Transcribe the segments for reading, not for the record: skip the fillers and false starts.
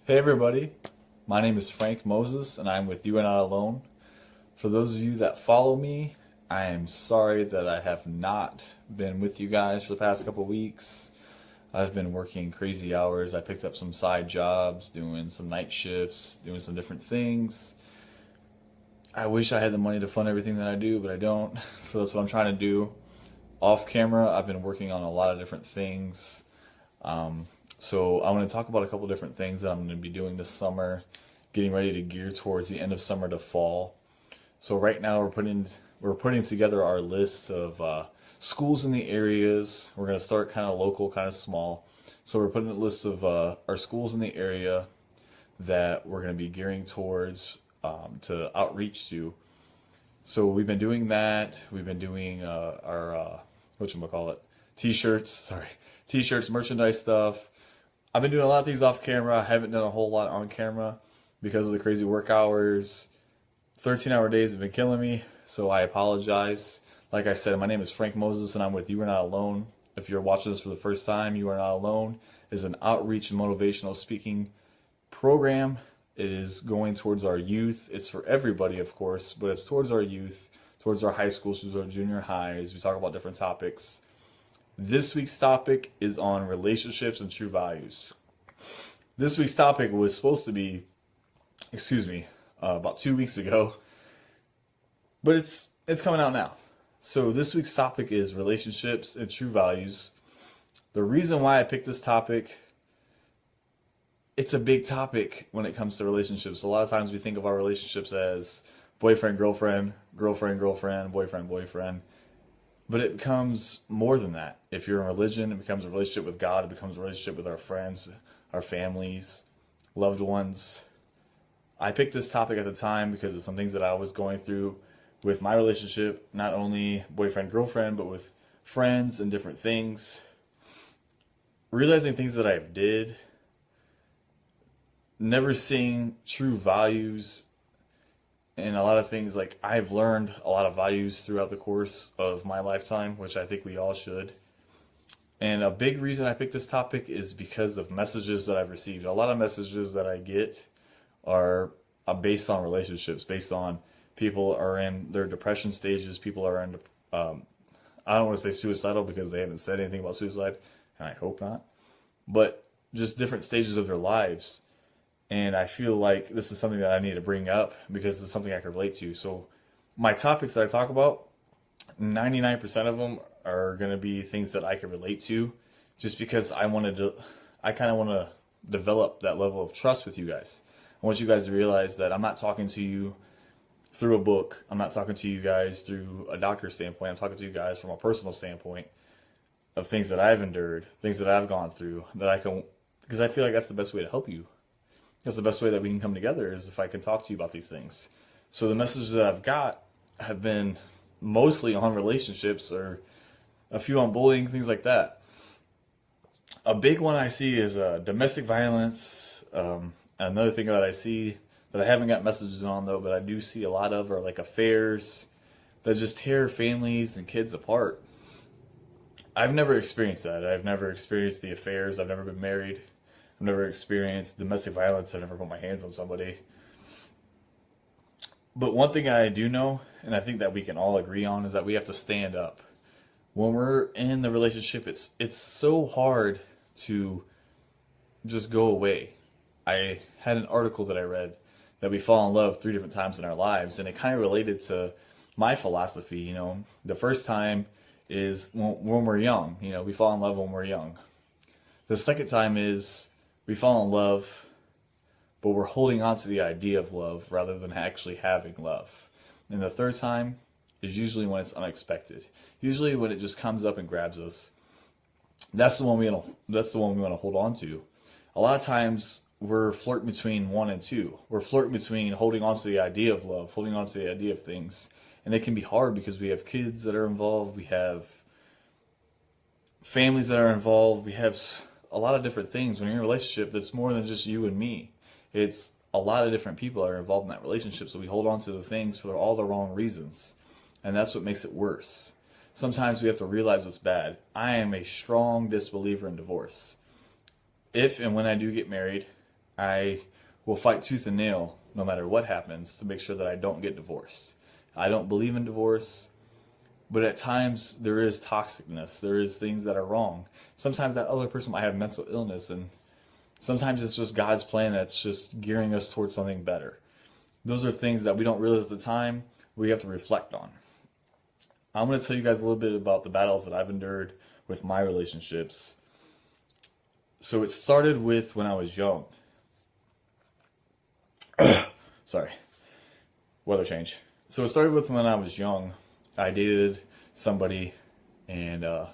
Hey everybody, my name is Frank Moses and I'm with You Are Not Alone. For those of you that follow me, I am sorry that I have not been with you guys for the past couple weeks. I've been working crazy hours. I picked up some side jobs, doing some night shifts, doing some different things. I wish I had the money to fund everything that I do, but I don't. So that's what I'm trying to do. Off camera, I've been working on a lot of different things. So I want to talk about a couple different things that I'm going to be doing this summer, getting ready to gear towards the end of summer to fall. So right now we're putting together our list of schools in the areas. We're going to start kind of local, kind of small. So we're putting a list of our schools in the area that we're going to be gearing towards to outreach to. So we've been doing that. We've been doing our whatchamacallit, t-shirts, sorry, t-shirts, merchandise stuff. I've been doing a lot of things off camera. I haven't done a whole lot on camera because of the crazy work hours. 13-hour days have been killing me, so I apologize. Like I said, my name is Frank Moses and I'm with You Are Not Alone. If you're watching this for the first time, You Are Not Alone is an outreach and motivational speaking program. It is going towards our youth. It's for everybody, of course, but it's towards our youth, towards our high schools, towards our junior highs. We talk about different topics. This week's topic is on relationships and true values. This week's topic was supposed to be, about 2 weeks ago, but it's coming out now. So this week's topic is relationships and true values. The reason why I picked this topic, it's a big topic when it comes to relationships. A lot of times we think of our relationships as boyfriend, girlfriend, girlfriend, girlfriend, boyfriend, boyfriend. But it becomes more than that. If you're in religion, it becomes a relationship with God. It becomes a relationship with our friends, our families, loved ones. I picked this topic at the time because of some things that I was going through with my relationship, not only boyfriend, girlfriend, but with friends and different things. Realizing things that I did, never seeing true values and a lot of things. Like, I've learned a lot of values throughout the course of my lifetime, which I think we all should. And a big reason I picked this topic is because of messages that I've received. A lot of messages that I get are based on relationships, based on people are in their depression stages, people are in, I don't want to say suicidal because they haven't said anything about suicide, and I hope not, but just different stages of their lives. And I feel like this is something that I need to bring up because it's something I can relate to. So my topics that I talk about, 99% of them are going to be things that I can relate to just because I kind of want to develop that level of trust with you guys. I want you guys to realize that I'm not talking to you through a book. I'm not talking to you guys through a doctor's standpoint. I'm talking to you guys from a personal standpoint of things that I've endured, things that I've gone through that I can, because I feel like that's the best way to help you. That's the best way that we can come together is if I can talk to you about these things. So the messages that I've got have been mostly on relationships or a few on bullying, things like that. A big one I see is domestic violence. Another thing that I see that I haven't got messages on though, but I do see a lot of are like affairs that just tear families and kids apart. I've never experienced that. I've never experienced the affairs. I've never been married. I've never experienced domestic violence. I've never put my hands on somebody. But one thing I do know, and I think that we can all agree on, is that we have to stand up. When we're in the relationship, it's so hard to just go away. I had an article that I read that we fall in love 3 different times in our lives, and it kind of related to my philosophy. The first time is when we're young. We fall in love when we're young. The second time is we fall in love, but we're holding on to the idea of love rather than actually having love. And the third time is usually when it's unexpected. Usually when it just comes up and grabs us. That's the one we want to hold on to. A lot of times we're flirting between 1 and 2. We're flirting between holding on to the idea of love, holding on to the idea of things. And it can be hard because we have kids that are involved, we have families that are involved, we have a lot of different things. When you're in a relationship, that's more than just you and me. It's a lot of different people are involved in that relationship, so we hold on to the things for all the wrong reasons. And that's what makes it worse. Sometimes we have to realize what's bad. I am a strong disbeliever in divorce. If and when I do get married, I will fight tooth and nail no matter what happens to make sure that I don't get divorced. I don't believe in divorce, but at times there is toxicness. There is things that are wrong. Sometimes that other person might have mental illness, and sometimes it's just God's plan that's just gearing us towards something better. Those are things that we don't realize at the time, we have to reflect on. I'm going to tell you guys a little bit about the battles that I've endured with my relationships. So it started with when I was young. Sorry. Weather change. So it started with when I was young. I dated somebody, and I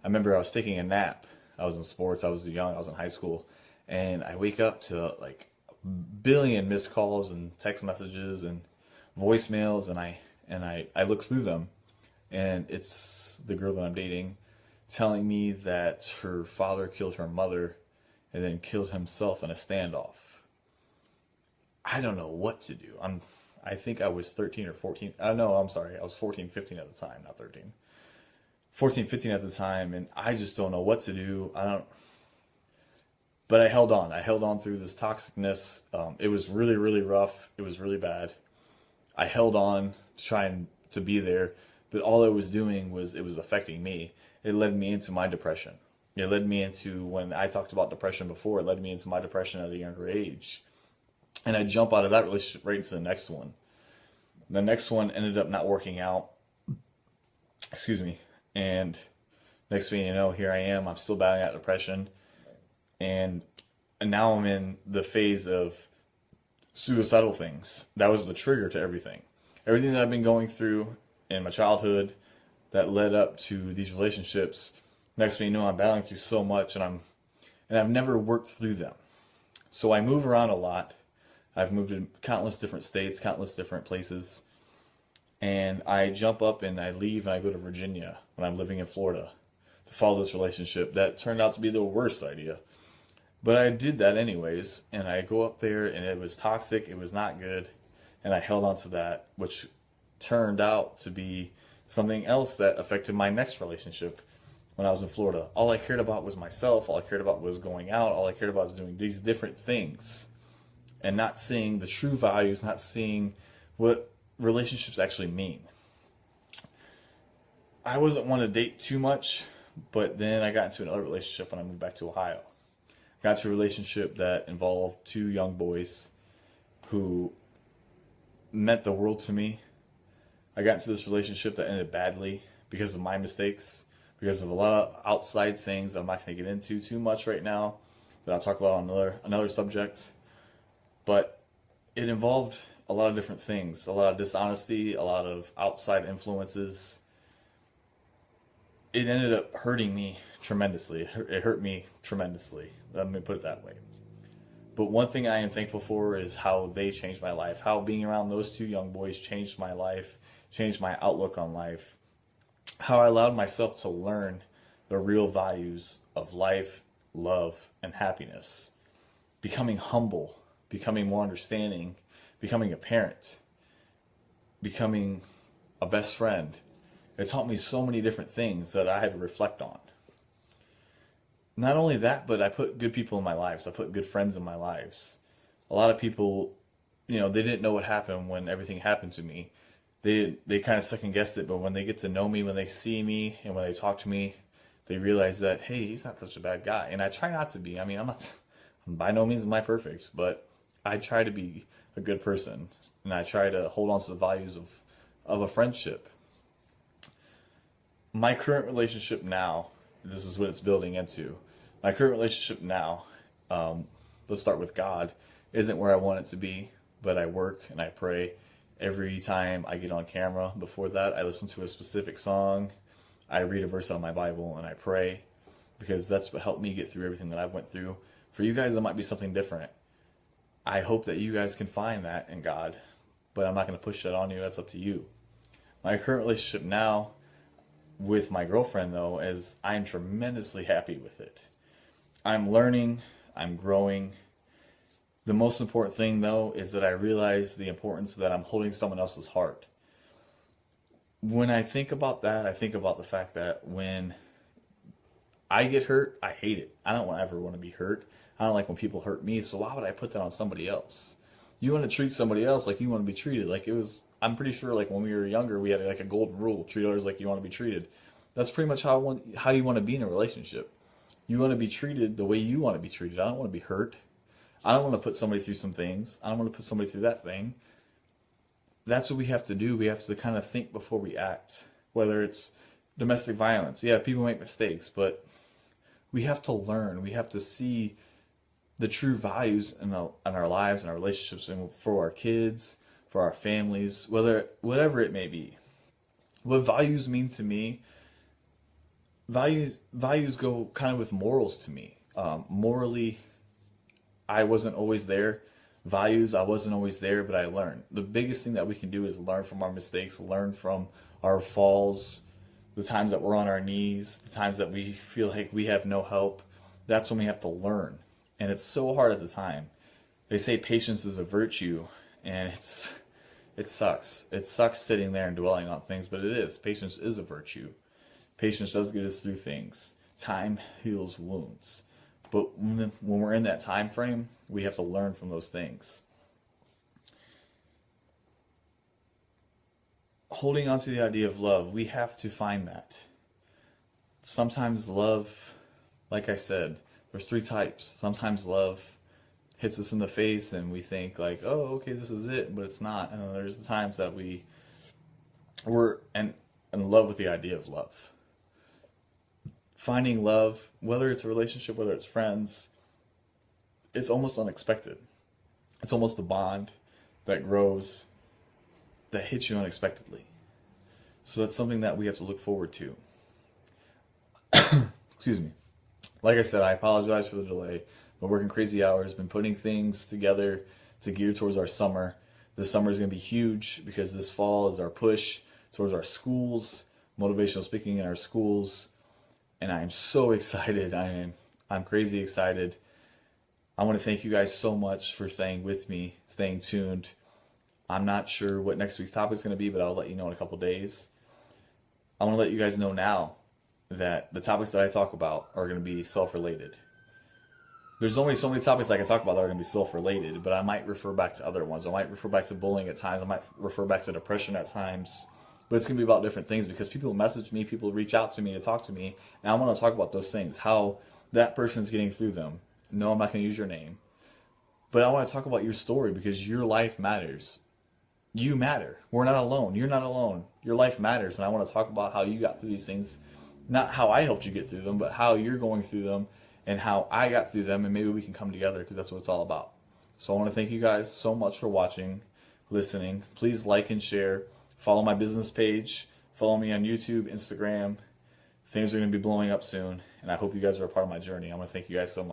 remember I was taking a nap. I was in sports. I was young. I was in high school. And I wake up to like a billion missed calls and text messages and voicemails, and I look through them, and it's the girl that I'm dating telling me that her father killed her mother and then killed himself in a standoff. I don't know what to do. I think I was 13 or 14. No, I'm sorry. I was 14, 15 at the time, not 13. 14, 15 at the time, and I just don't know what to do. But I held on. I held on through this toxicness. It was really, really rough. It was really bad. I held on trying to be there, but all it was doing was it was affecting me. It led me into my depression. It led me into, when I talked about depression before, it led me into my depression at a younger age. And I jump out of that relationship right into the next one. The next one ended up not working out. Excuse me. And next thing you know, here I am. I'm still battling that depression. And now I'm in the phase of suicidal things. That was the trigger to everything. Everything that I've been going through in my childhood that led up to these relationships. Next thing you know, I'm battling through so much, and I've never worked through them. So I move around a lot. I've moved to countless different states, countless different places. And I jump up and I leave and I go to Virginia when I'm living in Florida to follow this relationship. That turned out to be the worst idea. But I did that anyways. And I go up there and it was toxic. It was not good. And I held on to that, which turned out to be something else that affected my next relationship when I was in Florida. All I cared about was myself. All I cared about was going out. All I cared about was doing these different things. And not seeing the true values, not seeing what relationships actually mean. I wasn't one to date too much, but then I got into another relationship when I moved back to Ohio. I got into a relationship that involved two young boys who meant the world to me. I got into this relationship that ended badly because of my mistakes, because of a lot of outside things that I'm not going to get into too much right now, that I'll talk about on another subject. But it involved a lot of different things, a lot of dishonesty, a lot of outside influences. It ended up hurting me tremendously. It hurt me tremendously. Let me put it that way. But one thing I am thankful for is how they changed my life, how being around those two young boys changed my life, changed my outlook on life, how I allowed myself to learn the real values of life, love, and happiness, becoming humble, becoming more understanding, becoming a parent, becoming a best friend. It taught me so many different things that I had to reflect on. Not only that, but I put good people in my lives. I put good friends in my lives. A lot of people, they didn't know what happened when everything happened to me. They kind of second guessed it, but when they get to know me, when they see me, and when they talk to me, they realize that, hey, he's not such a bad guy. And I try not to be. I'm by no means am I perfect, but I try to be a good person, and I try to hold on to the values of a friendship. My current relationship now, this is what it's building into. My current relationship now, let's start with God, isn't where I want it to be, but I work and I pray every time I get on camera. Before that, I listen to a specific song, I read a verse out of my Bible, and I pray, because that's what helped me get through everything that I've went through. For you guys, it might be something different. I hope that you guys can find that in God, but I'm not going to push that on you. That's up to you. My current relationship now with my girlfriend, though, is I'm tremendously happy with it. I'm learning. I'm growing. The most important thing, though, is that I realize the importance that I'm holding someone else's heart. When I think about that, I think about the fact that when I get hurt, I hate it. I don't ever want to be hurt. I don't like when people hurt me, so why would I put that on somebody else? You want to treat somebody else like you want to be treated. Like it was, I'm pretty sure like when we were younger, we had like a golden rule: treat others like you want to be treated. That's pretty much how you want to be in a relationship. You want to be treated the way you want to be treated. I don't want to be hurt. I don't want to put somebody through some things. I don't want to put somebody through that thing. That's what we have to do. We have to kind of think before we act. Whether it's domestic violence, yeah, people make mistakes, but we have to learn. We have to see the true values in our lives and our relationships, and for our kids, for our families, whatever it may be. What values mean to me, values go kind of with morals to me. Morally, I wasn't always there. Values, I wasn't always there, but I learned. The biggest thing that we can do is learn from our mistakes, learn from our falls, the times that we're on our knees, the times that we feel like we have no help. That's when we have to learn. And it's so hard at the time. They say patience is a virtue, and it sucks. It sucks sitting there and dwelling on things, but it is. Patience is a virtue. Patience does get us through things. Time heals wounds. But when we're in that time frame, we have to learn from those things. Holding on to the idea of love, we have to find that. Sometimes love, like I said, there's 3 types. Sometimes love hits us in the face and we think like, oh, okay, this is it, but it's not. And then there's the times that we're in love with the idea of love. Finding love, whether it's a relationship, whether it's friends, it's almost unexpected. It's almost a bond that grows, that hits you unexpectedly. So that's something that we have to look forward to. Excuse me. Like I said, I apologize for the delay. Been working crazy hours, been putting things together to gear towards our summer. This summer is going to be huge because this fall is our push towards our schools, motivational speaking in our schools. And I am so excited. I'm crazy excited. I want to thank you guys so much for staying with me, staying tuned. I'm not sure what next week's topic is going to be, but I'll let you know in a couple days. I want to let you guys know now that the topics that I talk about are going to be self-related. There's only so many topics I can talk about that are going to be self-related, but I might refer back to other ones. I might refer back to bullying at times. I might refer back to depression at times. But it's going to be about different things because people message me, people reach out to me to talk to me, and I want to talk about those things, how that person's getting through them. No, I'm not going to use your name. But I want to talk about your story because your life matters. You matter. We're not alone. You're not alone. Your life matters, and I want to talk about how you got through these things. Not how I helped you get through them, but how you're going through them and how I got through them, and maybe we can come together because that's what it's all about. So I want to thank you guys so much for watching, listening. Please like and share. Follow my business page. Follow me on YouTube, Instagram. Things are going to be blowing up soon, and I hope you guys are a part of my journey. I want to thank you guys so much.